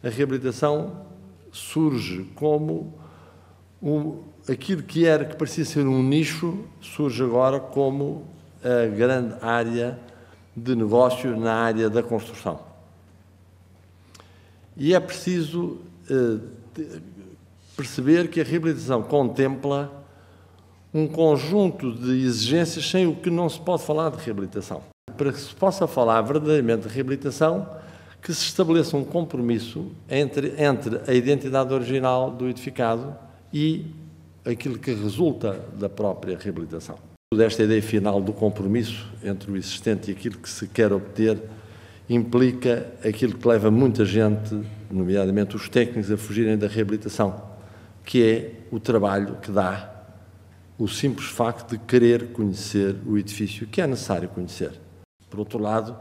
a reabilitação surge como aquilo que parecia ser um nicho, surge agora como a grande área de negócio na área da construção. E é preciso perceber que a reabilitação contempla um conjunto de exigências sem o que não se pode falar de reabilitação. Para que se possa falar verdadeiramente de reabilitação, que se estabeleça um compromisso entre a identidade original do edificado e aquilo que resulta da própria reabilitação. Esta ideia final do compromisso entre o existente e aquilo que se quer obter implica aquilo que leva muita gente, nomeadamente os técnicos, a fugirem da reabilitação, que é o trabalho que dá o simples facto de querer conhecer o edifício que é necessário conhecer. Por outro lado,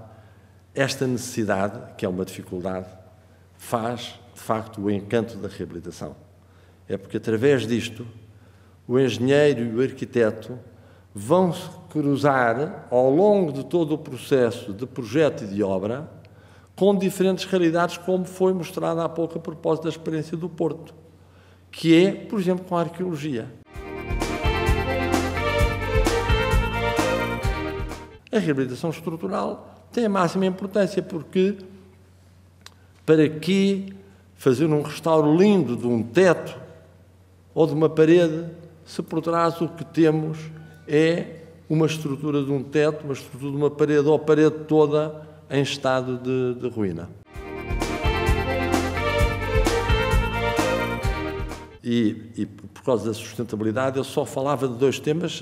esta necessidade, que é uma dificuldade, faz, de facto, o encanto da reabilitação. É porque, através disto, o engenheiro e o arquiteto vão se cruzar, ao longo de todo o processo de projeto e de obra, com diferentes realidades, como foi mostrado há pouco a propósito da experiência do Porto, que é, por exemplo, com a arqueologia. A reabilitação estrutural tem a máxima importância, porque para que fazer um restauro lindo de um teto ou de uma parede, se por trás o que temos é uma estrutura de um teto, uma estrutura de uma parede ou a parede toda em estado de ruína. E por causa da sustentabilidade eu só falava de dois temas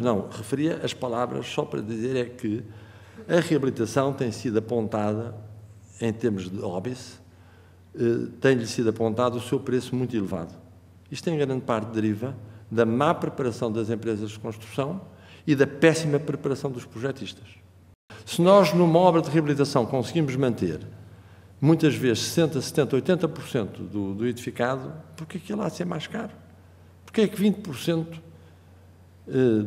não, referia as palavras só para dizer é que a reabilitação tem sido apontada, em termos de óbice, tem-lhe sido apontado o seu preço muito elevado. Isto em grande parte deriva da má preparação das empresas de construção e da péssima preparação dos projetistas. Se nós, numa obra de reabilitação, conseguimos manter, muitas vezes, 60%, 70%, 80% do edificado, porque aquilo há de ser mais caro? Porque é que 20%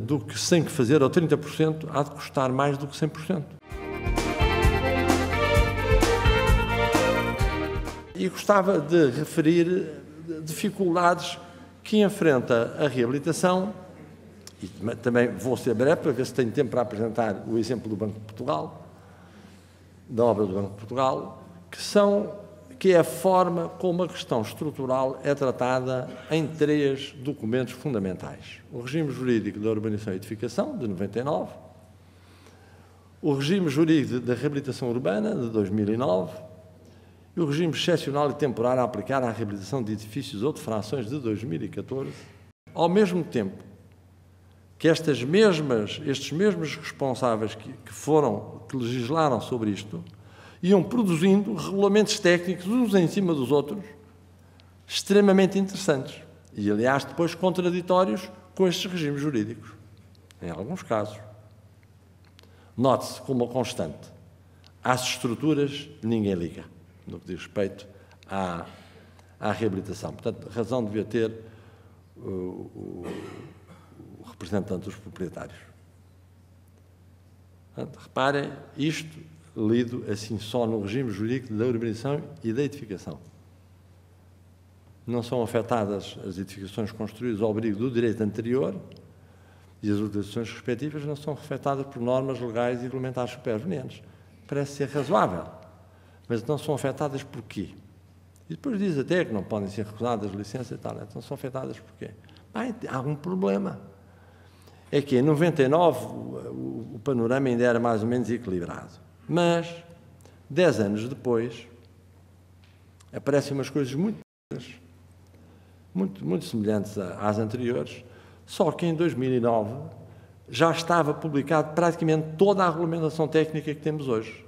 do que se tem que fazer, ou 30%, há de custar mais do que 100%? E gostava de referir dificuldades que enfrenta a reabilitação, e também vou ser breve para ver se tenho tempo para apresentar o exemplo do Banco de Portugal, da obra do Banco de Portugal, que é a forma como a questão estrutural é tratada em 3 documentos fundamentais. O regime jurídico da urbanização e edificação, de 99, o regime jurídico da reabilitação urbana, de 2009, e o regime excepcional e temporário a aplicar à reabilitação de edifícios ou de frações, de 2014, ao mesmo tempo que estes mesmos responsáveis que legislaram sobre isto, iam produzindo regulamentos técnicos, uns em cima dos outros, extremamente interessantes. E, aliás, depois contraditórios com estes regimes jurídicos, em alguns casos. Note-se como uma constante. Às estruturas, ninguém liga, no que diz respeito à reabilitação. Portanto, a razão devia ter o representante dos proprietários. Portanto, reparem, isto lido assim só no regime jurídico da urbanização e da edificação. Não são afetadas as edificações construídas ao abrigo do direito anterior e as urbanizações respectivas não são afetadas por normas legais e regulamentares supervenientes. Parece ser razoável, mas não são afetadas por quê? E depois diz até que não podem ser recusadas licenças e tal. Então são afetadas por quê? Há um problema. É que em 99 o panorama ainda era mais ou menos equilibrado. Mas, 10 anos depois, aparecem umas coisas muito semelhantes às anteriores, só que em 2009 já estava publicado praticamente toda a regulamentação técnica que temos hoje.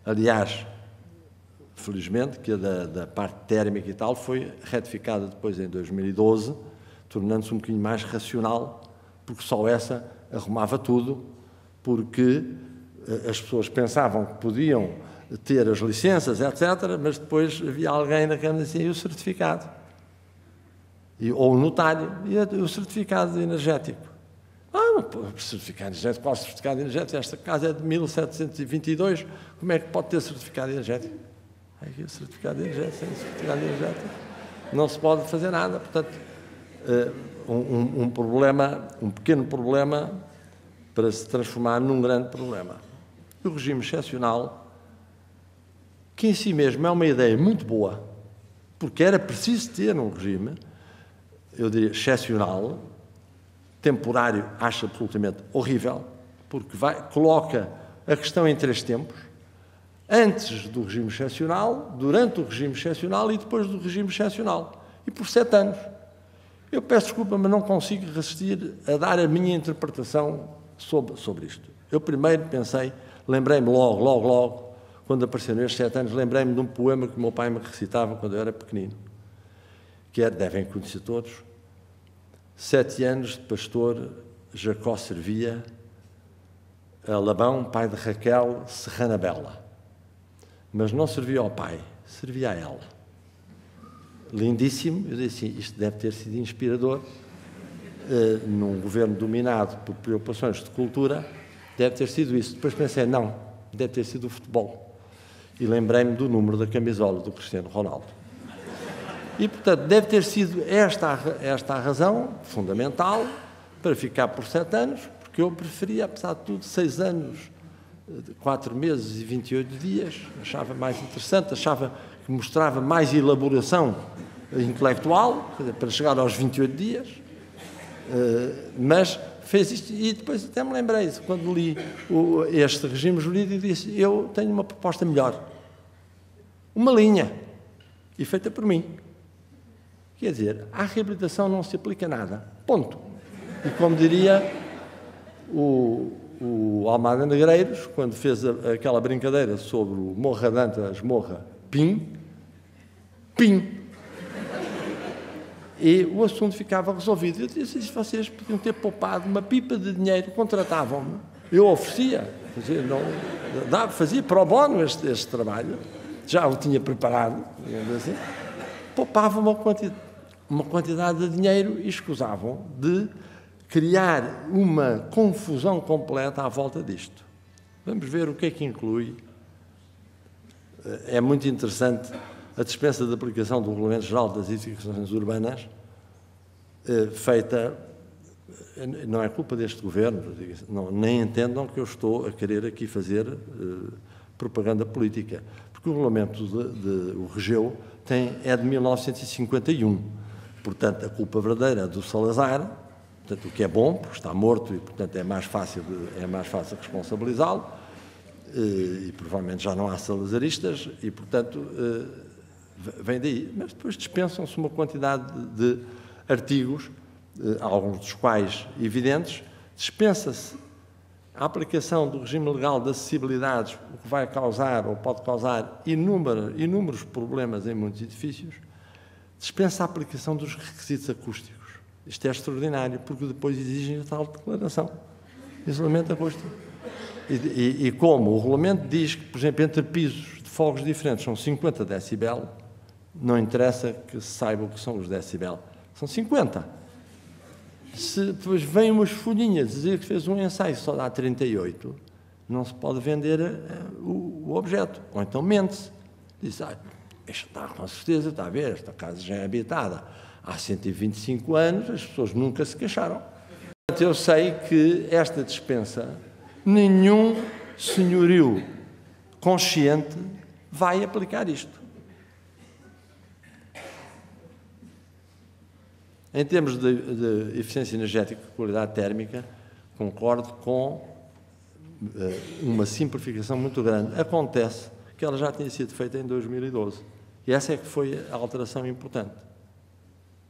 Aliás, felizmente, que a da parte térmica e tal foi retificada depois em 2012, tornando-se um bocadinho mais racional, porque só essa arrumava tudo, porque as pessoas pensavam que podiam ter as licenças, etc., mas depois havia alguém na Câmara assim, e o certificado? Ou o notário, e o certificado energético? O certificado energético, qual certificado energético? Esta casa é de 1722, como é que pode ter certificado energético? Aqui o certificado energético, sem certificado energético, não se pode fazer nada. Portanto, um pequeno problema para se transformar num grande problema. O regime excepcional, que em si mesmo é uma ideia muito boa, porque era preciso ter um regime, eu diria, excepcional, temporário, acho absolutamente horrível, porque coloca a questão em 3 tempos, antes do regime excepcional, durante o regime excepcional e depois do regime excepcional, e por 7 anos. Eu peço desculpa, mas não consigo resistir a dar a minha interpretação sobre isto. Eu primeiro pensei, lembrei-me logo, quando apareceram estes 7 anos, lembrei-me de um poema que o meu pai me recitava quando eu era pequenino, que devem conhecer todos, 7 anos de pastor, Jacó servia a Labão, pai de Raquel, serrana bela. Mas não servia ao pai, servia a ela. Lindíssimo, eu disse assim, isto deve ter sido inspirador, num governo dominado por preocupações de cultura, deve ter sido isso. Depois pensei, não, deve ter sido o futebol. E lembrei-me do número da camisola do Cristiano Ronaldo. E, portanto, deve ter sido esta a razão fundamental para ficar por 7 anos, porque eu preferia, apesar de tudo, 6 anos, 4 meses e 28 dias, achava mais interessante, achava que mostrava mais elaboração intelectual, para chegar aos 28 dias, mas fez isto, e depois até me lembrei, quando li este regime jurídico, disse, eu tenho uma proposta melhor, uma linha, e feita por mim. Quer dizer, à reabilitação não se aplica nada, ponto. E como diria o Almada Negreiros, quando fez aquela brincadeira sobre o Morra Dantas, Morra Pim, e o assunto ficava resolvido. Eu disse, vocês podiam ter poupado uma pipa de dinheiro, contratavam-me, eu oferecia, fazia pro bono este trabalho, já o tinha preparado, digamos assim, poupavam uma quantidade de dinheiro e escusavam de criar uma confusão completa à volta disto. Vamos ver o que é que inclui. É muito interessante a dispensa de aplicação do Regulamento Geral das Edificações Urbanas, feita, não é culpa deste governo, nem entendam que eu estou a querer aqui fazer propaganda política, porque o regulamento o REGEU é de 1951, portanto a culpa verdadeira é do Salazar, portanto, o que é bom, porque está morto e, portanto, é mais fácil responsabilizá-lo, e provavelmente já não há salazaristas, e, portanto, vem daí. Mas depois dispensam-se uma quantidade de artigos, alguns dos quais evidentes, dispensa-se a aplicação do regime legal de acessibilidades, o que vai causar ou pode causar inúmeros problemas em muitos edifícios, dispensa a aplicação dos requisitos acústicos. Isto é extraordinário, porque depois exigem a tal declaração. Isolamento acústico. E como o regulamento diz que, por exemplo, entre pisos de fogos diferentes são 50 decibel, não interessa que se saiba o que são os decibel. São 50. Se depois vêm umas folhinhas dizer que fez um ensaio só dá 38, não se pode vender o objeto. Ou então mente-se. Diz, isto está com certeza, está a ver, esta casa já é habitada há 125 anos, as pessoas nunca se queixaram. Portanto, eu sei que esta dispensa, nenhum senhorio consciente vai aplicar isto. Em termos de eficiência energética e qualidade térmica, concordo com uma simplificação muito grande. Acontece que ela já tinha sido feita em 2012. E essa é que foi a alteração importante.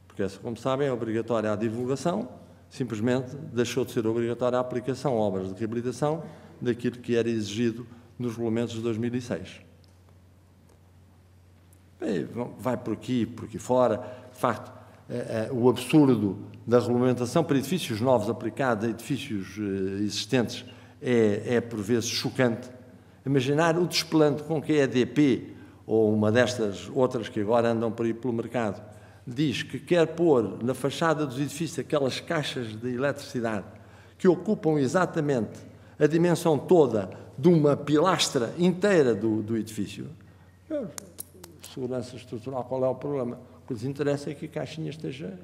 Porque essa, como sabem, é obrigatória a divulgação, simplesmente deixou de ser obrigatória a aplicação a obras de reabilitação daquilo que era exigido nos regulamentos de 2006. E vai por aqui fora. De facto, o absurdo da regulamentação para edifícios novos aplicados a edifícios existentes é por vezes chocante. Imaginar o desplante com que a EDP, ou uma destas outras que agora andam por aí pelo mercado, diz que quer pôr na fachada dos edifícios aquelas caixas de eletricidade que ocupam exatamente a dimensão toda de uma pilastra inteira do edifício. segurança estrutural, qual é o problema? O que lhes interessa é que a caixinha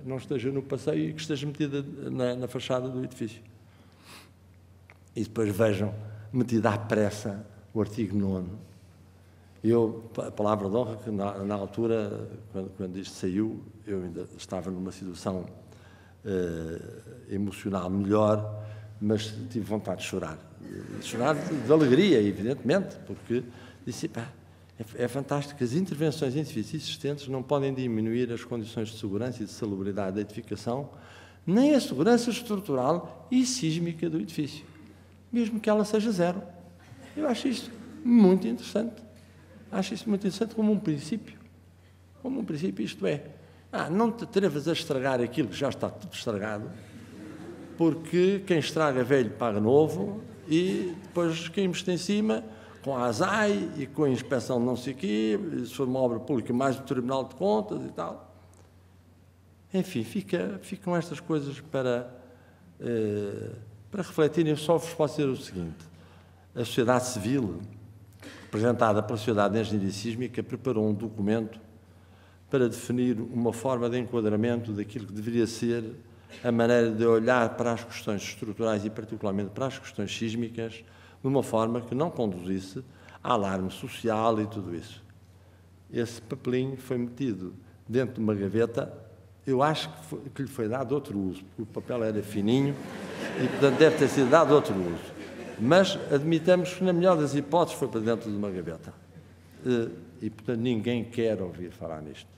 não esteja no passeio e que esteja metida na fachada do edifício. E depois vejam, metida à pressa, o artigo 9º. A palavra de honra, que na altura, quando isto saiu, eu ainda estava numa situação emocional melhor, mas tive vontade de chorar. Chorar de alegria, evidentemente, porque disse, pá, é fantástico, as intervenções em edifícios existentes não podem diminuir as condições de segurança e de salubridade da edificação, nem a segurança estrutural e sísmica do edifício, mesmo que ela seja zero. Eu acho isto muito interessante. Acho isso muito interessante como um princípio. Como um princípio, isto é, não te atrevas a estragar aquilo que já está tudo estragado, porque quem estraga velho paga novo, e depois caímos-te em cima com a ASAI e com a inspeção de não sei o quê, se for uma obra pública, mais do Tribunal de Contas e tal. Enfim, ficam estas coisas para refletirem. Eu só vos posso dizer o seguinte: a sociedade civil, representada pela Sociedade de Engenharia Sísmica, preparou um documento para definir uma forma de enquadramento daquilo que deveria ser a maneira de olhar para as questões estruturais e particularmente para as questões sísmicas de uma forma que não conduzisse a alarme social e tudo isso. Esse papelinho foi metido dentro de uma gaveta. Eu acho que lhe foi dado outro uso, porque o papel era fininho e, portanto, deve ter sido dado outro uso. Mas admitamos que, na melhor das hipóteses, foi para dentro de uma gaveta. E, portanto, ninguém quer ouvir falar nisto.